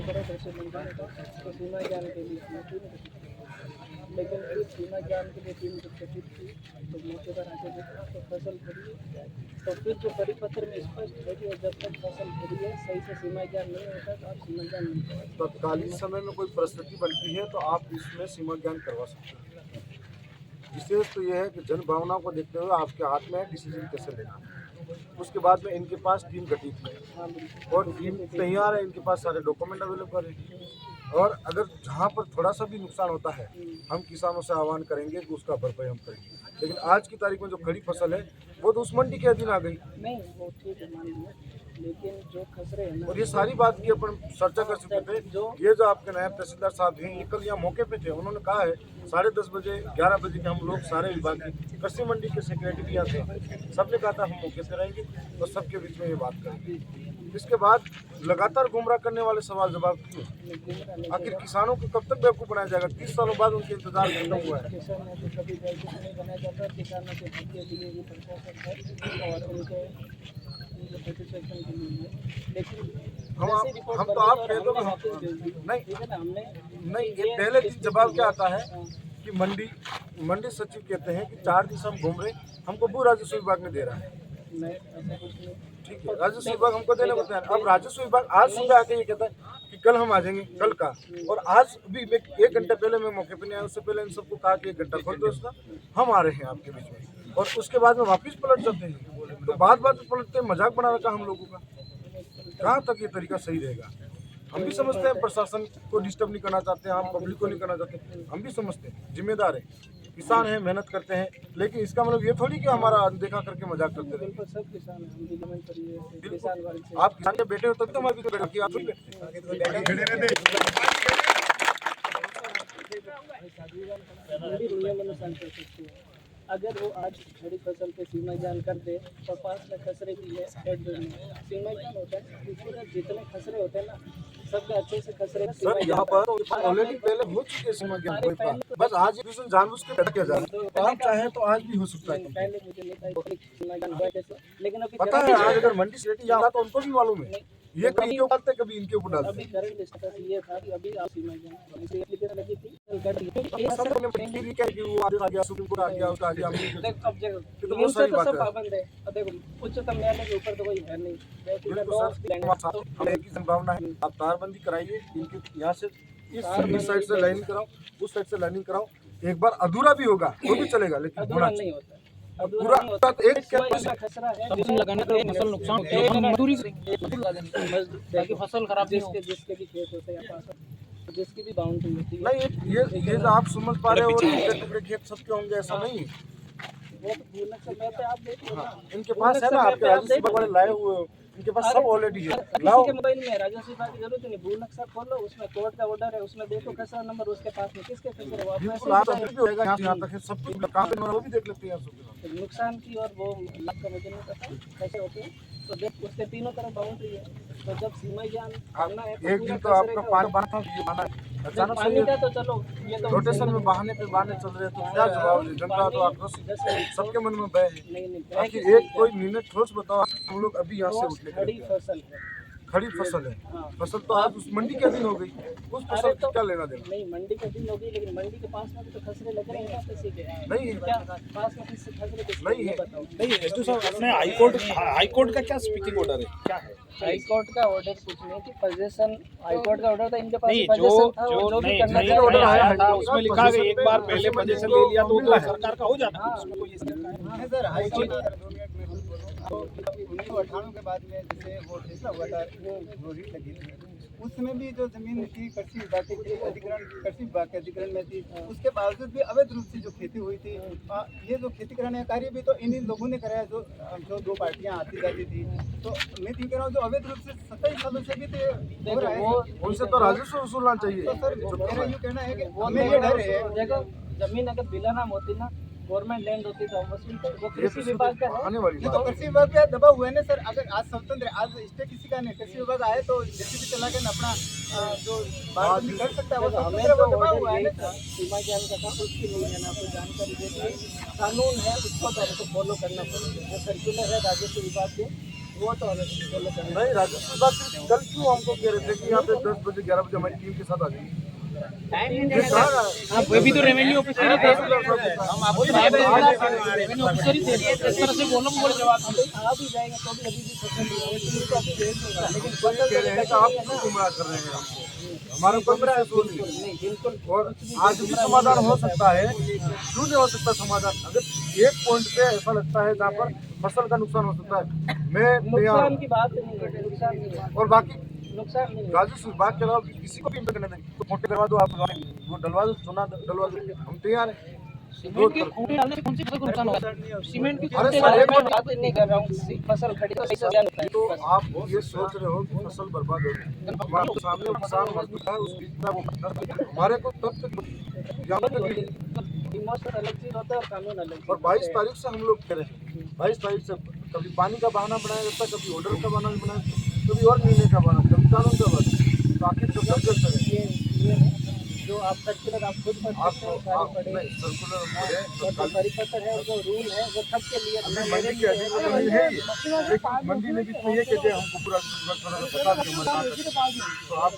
ज्ञान करो कैसे बन जाएगा, तो सीमा ज्ञान के लिए इसमें टीम गठित की। लेकिन फिर सीमा ज्ञान के लिए टीम जब गठित की तो मौके पर आके देखा तो फसल खड़ी है। तो फिर जो परिपत्र में स्पष्ट है कि जब तक फसल खड़ी है सही से सीमा ज्ञान नहीं होता तो आप सीमा ज्ञान नहीं करवा सकते। तत्कालीन समय में कोई परिस्थिति बनती है तो आप इसमें सीमा ज्ञान करवा सकते हैं। विशेष तो यह है कि जन भावनाओं को देखते हुए आपके हाथ में है डिसीजन कैसे लेना है। उसके बाद में इनके पास टीम गठित है हाँ बिल्कुल। और टीम तैयार है, इनके पास सारे डॉक्यूमेंट अवेलेबल है। और अगर जहाँ पर थोड़ा सा भी नुकसान होता है हम किसानों से आह्वान करेंगे कि उसका भरपाई हम करेंगे। लेकिन आज की तारीख में जो खड़ी फसल है वो तो उस मंडी के अधीन आ गई। नहीं वो ठीक है मान लिया, लेकिन जो खसरे हैं ना, और ये सारी बात की अपन चर्चा कर चुके थे। ये जो आपके नायब तहसीलदार साहब हैं ये कल यहाँ मौके पे थे, उन्होंने कहा है 10:30 बजे 11 बजे के हम लोग सारे विभाग की कृषि मंडी के सेक्रेटरी यहाँ थे, सबने कहा था हम मौके पे रहेंगे और सबके बीच में ये बात करेंगे। इसके बाद लगातार गुमराह करने वाले सवाल जवाब क्यों? आखिर किसानों को कब तक बेवकूफ़ बनाया जाएगा? 30 सालों बाद उनके इंतजार खत्म हुआ है। किसान है तो कभी बेवकूफ़ नहीं बनाया जाता, किसानों के हित के लिए भी प्रशासन है और उनके सेटिस्फेक्शन के लिए है। लेकिन हम तो आप कह दो नहीं ठीक है ना, हमने नहीं, ये पहले दिन जवाब क्या आता है कि मंडी सचिव कहते हैं कि 4 दिन से हम घूम रहे, हमको भू राजस्व विभाग में दे रहा है। मैं ऐसा कुछ नहीं। ठीक है, राजस्व विभाग हमको देने को तैयार। अब राजस्व विभाग आज सुबह आके ये कहता है कि कल हम आ जाएंगे, कल का। और आज भी 1 घंटे पहले मैं मौके पे नहीं आया, उससे पहले इन सबको कहा कि 1 घंटा खोल दो उसका, हम आ रहे हैं आपके बीच में। और उसके बाद में वापिस पलट जाते हैं। तो बात पलटते हैं, मजाक बना रखा हम लोगों का। कहाँ तक ये तरीका सही रहेगा? हम भी समझते हैं प्रशासन को डिस्टर्ब नहीं करना चाहते हैं, हम पब्लिक को नहीं करना चाहते, हम भी समझते हैं जिम्मेदार है, किसान हैं, मेहनत करते हैं। लेकिन इसका मतलब ये थोड़ी कि हमारा अनदेखा करके मजाक करते रहे। बिल्कुल सब किसान हैं, हम भी जमीन पर ही है, किसान वर्ग से। आप किसान के बेटे हो तभी तो हमारे भी बेटे आप अगर वो आज खड़ी फसल पे सीमा ज्ञान कर दे तो 5 लाख खसरे भी है हेड में सीमा ज्ञान होता है। इसमें जितने खसरे होते हैं ना सबके अच्छे से खसरे सर यहाँ पर ऑलरेडी पहले हो चुके सीमा ज्ञान, बस आज ये डिसीजन जानबूझ के बैठ किया जा रहा है। तो आप चाहे तो आज भी हो सकता है। पहले मुझे नहीं था सीमा ज्ञान हुआ कैसे, लेकिन अभी पता है आज अगर मंडी सेक्रेटरी यहाँ तो उनको भी मालूम है ये कभी इनके ऊपर डालते कभी इनके ऊपर डालते। अभी करंट स्टेटस ये था कि अभी आप सीमा ज्ञान इसे एप्लीकेशन लगी थी कि वो आ गया, सुप्रीम कोर्ट आ गया, उसका आ गया। अब सब पाबंद है। अब देखो उच्चतम न्यायालय के ऊपर तो कोई है नहीं, संभावना है। आप तारबंदी कराइए इनके यहाँ से, इस साइड से लाइनिंग कराओ, उस साइड से लाइनिंग कराओ। एक बार अधूरा भी होगा तो भी चलेगा, लेकिन होना नहीं होता पूरा एक खसरा है लगाने पे फसल नुकसान होता है, हम मजदूरी ताकि फसल खराब नहीं हो। जिसके भी खेत होते हैं जिसकी भी बाउंड्री होती है नहीं, ये जो आप समझ पा रहे हो टुकड़े खेत सबके होंगे ऐसा नहीं। वो तो भूल समय पे आप देख लो ना, इनके पास है ना, आपके राजस्व वाले लाए हुए हो, इनके पास सब ऑलरेडी है। लाओ के मोबाइल में राजस्व विभाग की जरूरत नहीं, भू नक्शा खोलो, उसमें कोर्ट का ऑर्डर है, उसमें देखो खसरा नंबर उसके पास में किसके खसरे वो यहाँ तक सब कुछ वो भी देख लेते हैं। नुकसान की और वो लाभ का मुझे नहीं पता कैसे होते हैं। तो देख उसके तीनों तरफ बाउंड्री है, तो जब सीमा ज्ञान करना है एक दिन तो आपका पानी बना अचानक पानी का तो चलो ये तो रोटेशन में बहाने पे बहाने चल रहे, तो क्या जवाब है? जनता तो आक्रोशित, सबके मन में भय है। आखिर एक कोई निर्णय ठोस बताओ, हम लोग अभी यहाँ से उठने खड़ी फसल है, खड़ी फसल है, फसल तो आज उस मंडी के दिन हो गई, उस फसल का क्या लेना देना? नहीं मंडी के दिन होगी, लेकिन मंडी के पास में भी तो खसरे लग रहे हैं किसी के नहीं है, क्या पास में किसी खसरे नहीं है। नहीं एसडी साहब, अपने हाईकोर्ट का क्या स्पीकिंग ऑर्डर है, क्या है? हाई कोर्ट का ऑर्डर कुछ नहीं थी, पोजीशन हाई कोर्ट का ऑर्डर था, इनके पास नहीं पोजीशन था, जो भी करना नहीं ऑर्डर आया था उसमें लिखा है एक बार पहले पोजीशन ले लिया तो सरकार का हो जाता है। उसमें कोई सर हाई कोर्ट 1998 के बाद में जैसे वो फैसला हुआ था वो रीट लगी थी, उसमें भी जो जमीन थी कृषि विभाग के अधिग्रहण, कृषि विभाग के अधिग्रहण में थी, उसके बावजूद भी अवैध रूप से जो खेती हुई थी, ये जो खेती कराने का कार्य भी तो इन्हीं लोगों ने कराया जो 2 पार्टियां आती जाती थी। तो मैं ये कह रहा हूँ जो अवैध रूप से 27 सालों से भी हो रहा है, उनसे तो राजस्व वसूलना चाहिए। तो सर मेरा यूँ कहना है कि हमें ये डर है, देखो जमीन अगर बिला नाम होती ना, गवर्नमेंट लैंड होती तो वसूलते, वो कृषि विभाग का है। आने वाली ये तो कृषि विभाग का दबाव हुआ है ना सर। अगर आज स्वतंत्र आज स्टे किसी का नहीं, कृषि विभाग आए तो जेसीबी चला के अपना जो बात कर सकता है, वो हमें स्वतंत्र तो दबाव हुआ है ऑर्डर था सीमा ज्ञान का था, उसकी नहीं है ना आपको जानकारी देती है। कानून है उसको तो हमको फॉलो करना पड़ेगा, जो सर्कुलर है राजस्व विभाग के वो तो गलत है। नहीं, राजस्व विभाग सिर्फ कल क्यों हमको कह रहे थे कि यहाँ पे 10 बजे 11 बजे हमारी टीम के साथ आ जाएगी। ये कहाँ रहा? हाँ, वो भी तो रेवेन्यू ऑफिसर ही थे। हम आपको तो रेवेन्यू ऑफिसर ही थे। इस तरह से बोलो बोले जवाब दो। आ भी जाएगा तो भी अभी भी फसल नहीं है, तो उसको आप भेज देगा। लेकिन तो ये कह रहे हैं कि आप क्यों गुमराह कर रहे हैं हमको, हमारा कोई बड़ा सोच नहीं। नहीं बिल्कुल। और आज भी समाधान हो सकता है, क्यों नहीं हो सकता समाधान? अगर एक पॉइंट पे ऐसा लगता है जहाँ पर फसल का नुकसान हो सकता है, मैं नुकसान की बात नहीं है, नुकसान नहीं है, और बाकी नुकसान नहीं है। राजस्व विभाग के अलावा किसी को भी इम्पेक्ट करने देंगे, तो मोटे करवा दो, आप वो डलवा दो, चुना डलवा दो, हम तैयार हैं। सीमेंट की खूंटी डालने से कौन सी फसल को नुकसान होगा? सीमेंट की अरे खूंटी सर, डालने एक से बात नहीं कर रहा हूँ, फसल खड़ी तो पैसा क्या होता है? तो आप ये सोच रहे हो कि फसल बर्बाद हो गई, हमारे सामने किसान मजदूर है, उस बीच में वो हमारे को तब तक यहाँ तक इमोशन अलग चीज होता है और कानून अलग और 22 तारीख से हम लोग कह रहे हैं, 22 तारीख से कभी पानी का बहाना बनाया जाता है, कभी ऑर्डर का बहाना बनाया, कभी और निर्णय का बहाना, कभी कानून का बहाना, तो आखिर कब तक कर सकते हैं? ये जो आप सर्कुलर आप खुद पढ़ सकते हो, सारे पढ़े नहीं, सर्कुलर और जो परिपत्र है वो रूल है वो सबके लिए अभी मंडी के अधिकारी है ये, लेकिन मंडी ने भी तो ये कहते हैं हमको पूरा बता दें, तो आप